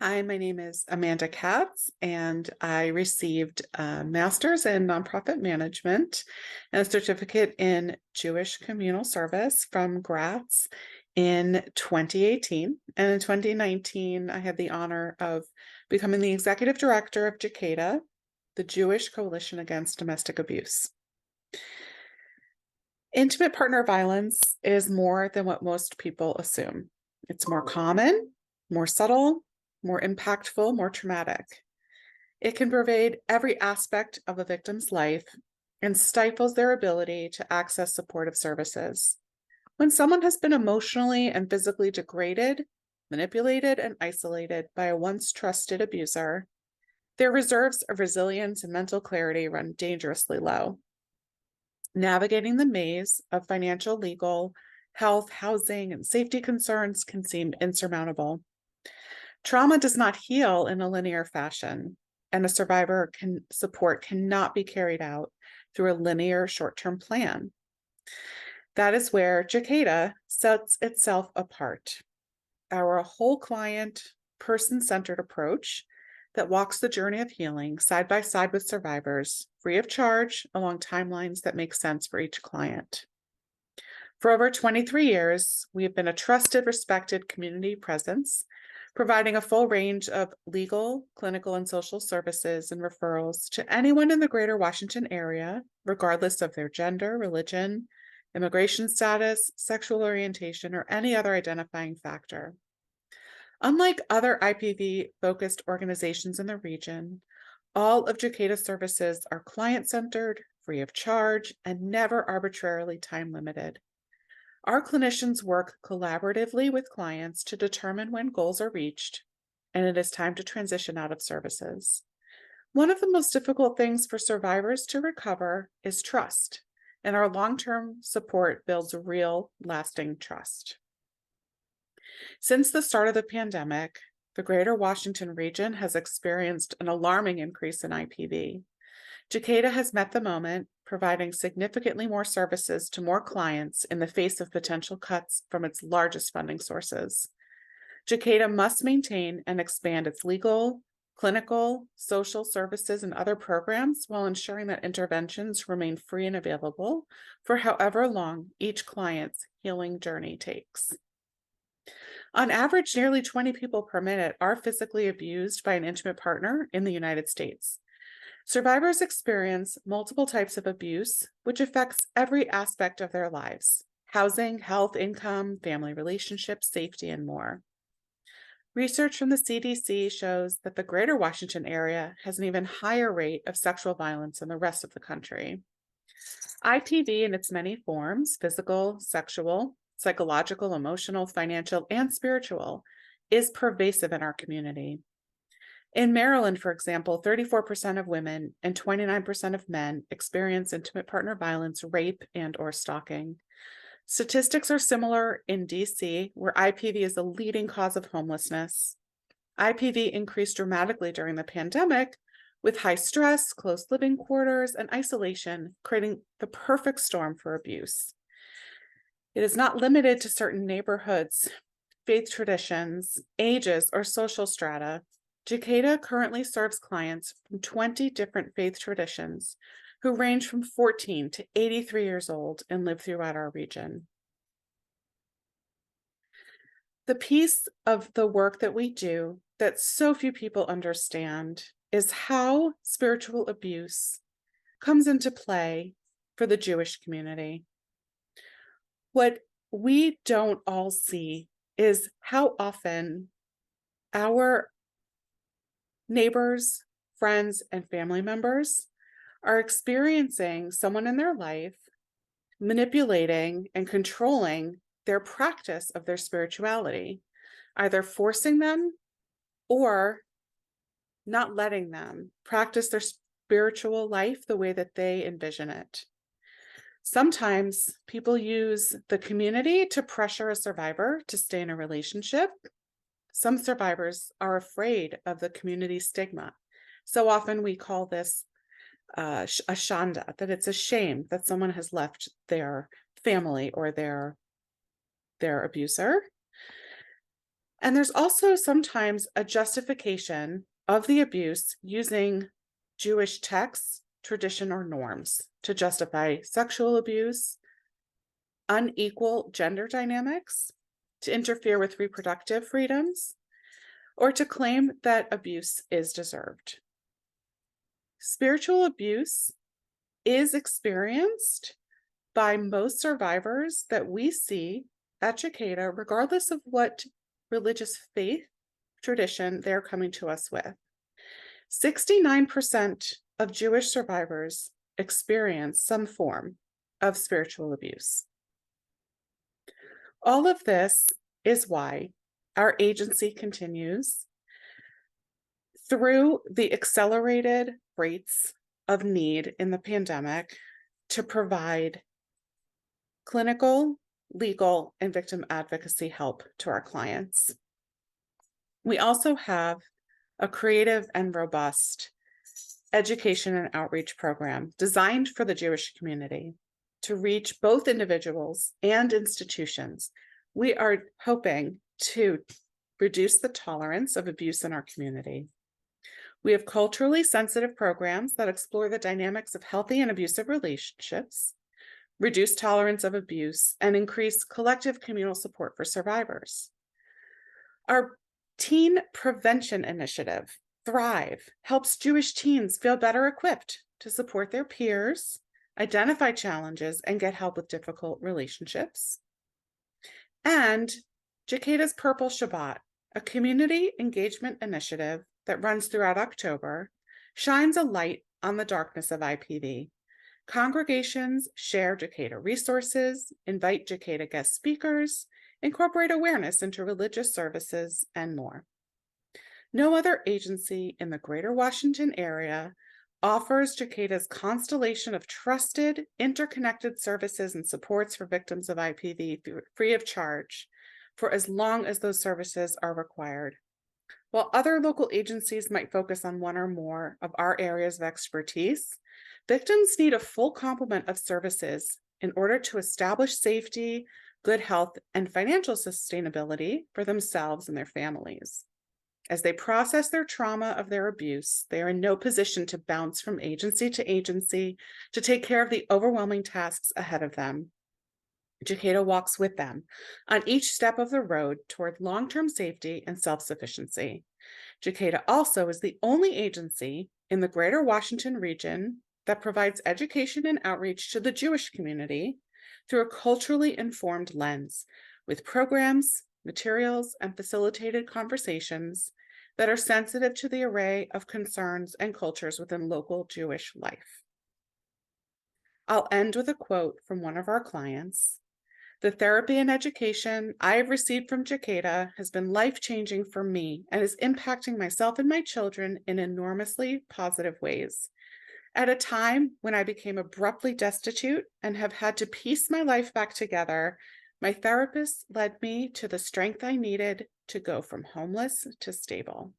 Hi, my name is Amanda Katz, and I received a master's in nonprofit management and a certificate in Jewish communal service from Gratz in 2018. And in 2019, I had the honor of becoming the executive director of JCADA, the Jewish Coalition Against Domestic Abuse. Intimate partner violence is more than what most people assume. It's more common, more subtle, more impactful, more traumatic. It can pervade every aspect of a victim's life and stifles their ability to access supportive services. When someone has been emotionally and physically degraded, manipulated, and isolated by a once trusted abuser, their reserves of resilience and mental clarity run dangerously low. Navigating the maze of financial, legal, health, housing, and safety concerns can seem insurmountable. Trauma does not heal in a linear fashion, and a survivor support cannot be carried out through a linear short-term plan. That is where JCADA sets itself apart. Our whole client, person-centered approach that walks the journey of healing side by side with survivors, free of charge, along timelines that make sense for each client. For over 23 years, we have been a trusted, respected community presence, providing a full range of legal, clinical, and social services and referrals to anyone in the greater Washington area, regardless of their gender, religion, immigration status, sexual orientation, or any other identifying factor. Unlike other IPV-focused organizations in the region, all of JCADA's services are client-centered, free of charge, and never arbitrarily time-limited. Our clinicians work collaboratively with clients to determine when goals are reached, and it is time to transition out of services. One of the most difficult things for survivors to recover is trust, and our long-term support builds real, lasting trust. Since the start of the pandemic, the Greater Washington region has experienced an alarming increase in IPV. JCADA has met the moment, providing significantly more services to more clients in the face of potential cuts from its largest funding sources. JCADA must maintain and expand its legal, clinical, social services, and other programs while ensuring that interventions remain free and available for however long each client's healing journey takes. On average, nearly 20 people per minute are physically abused by an intimate partner in the United States. Survivors experience multiple types of abuse, which affects every aspect of their lives: housing, health, income, family relationships, safety, and more. Research from the CDC shows that the Greater Washington area has an even higher rate of sexual violence than the rest of the country. IPV in its many forms, physical, sexual, psychological, emotional, financial, and spiritual, is pervasive in our community. In Maryland, for example, 34% of women and 29% of men experience intimate partner violence, rape, and/or stalking. Statistics are similar in DC, where IPV is the leading cause of homelessness. IPV increased dramatically during the pandemic, with high stress, close living quarters, and isolation, creating the perfect storm for abuse. It is not limited to certain neighborhoods, faith traditions, ages, or social strata. JCADA currently serves clients from 20 different faith traditions who range from 14 to 83 years old and live throughout our region. The piece of the work that we do that so few people understand is how spiritual abuse comes into play for the Jewish community. What we don't all see is how often our neighbors, friends, and family members are experiencing someone in their life manipulating and controlling their practice of their spirituality, either forcing them or not letting them practice their spiritual life the way that they envision it. Sometimes people use the community to pressure a survivor to stay in a relationship. Some survivors are afraid of the community stigma. So often we call this a shanda, that it's a shame that someone has left their family or their abuser. And there's also sometimes a justification of the abuse using Jewish texts, tradition, or norms to justify sexual abuse, unequal gender dynamics, to interfere with reproductive freedoms, or to claim that abuse is deserved. Spiritual abuse is experienced by most survivors that we see at Chicada, regardless of what religious faith tradition they're coming to us with. 69% of Jewish survivors experience some form of spiritual abuse. All of this is why our agency continues through the accelerated rates of need in the pandemic to provide clinical, legal, and victim advocacy help to our clients. We also have a creative and robust education and outreach program designed for the Jewish community to reach both individuals and institutions. We are hoping to reduce the tolerance of abuse in our community. We have culturally sensitive programs that explore the dynamics of healthy and abusive relationships, reduce tolerance of abuse, and increase collective communal support for survivors. Our teen prevention initiative, Thrive, helps Jewish teens feel better equipped to support their peers, identify challenges, and get help with difficult relationships. And Chicada's Purple Shabbat, a community engagement initiative that runs throughout October, shines a light on the darkness of IPV. Congregations share Chicada resources, invite Chicada guest speakers, incorporate awareness into religious services, and more. No other agency in the greater Washington area offers Chicada's constellation of trusted, interconnected services and supports for victims of IPV free of charge for as long as those services are required. While other local agencies might focus on one or more of our areas of expertise, victims need a full complement of services in order to establish safety, good health, and financial sustainability for themselves and their families. As they process their trauma of their abuse, they are in no position to bounce from agency to agency to take care of the overwhelming tasks ahead of them. Chicada walks with them on each step of the road toward long-term safety and self-sufficiency. Chicada also is the only agency in the greater Washington region that provides education and outreach to the Jewish community through a culturally informed lens, with programs, materials, and facilitated conversations that are sensitive to the array of concerns and cultures within local Jewish life. I'll end with a quote from one of our clients. "The therapy and education I have received from Chicada has been life-changing for me and is impacting myself and my children in enormously positive ways. At a time when I became abruptly destitute and have had to piece my life back together, my therapist led me to the strength I needed to go from homeless to stable."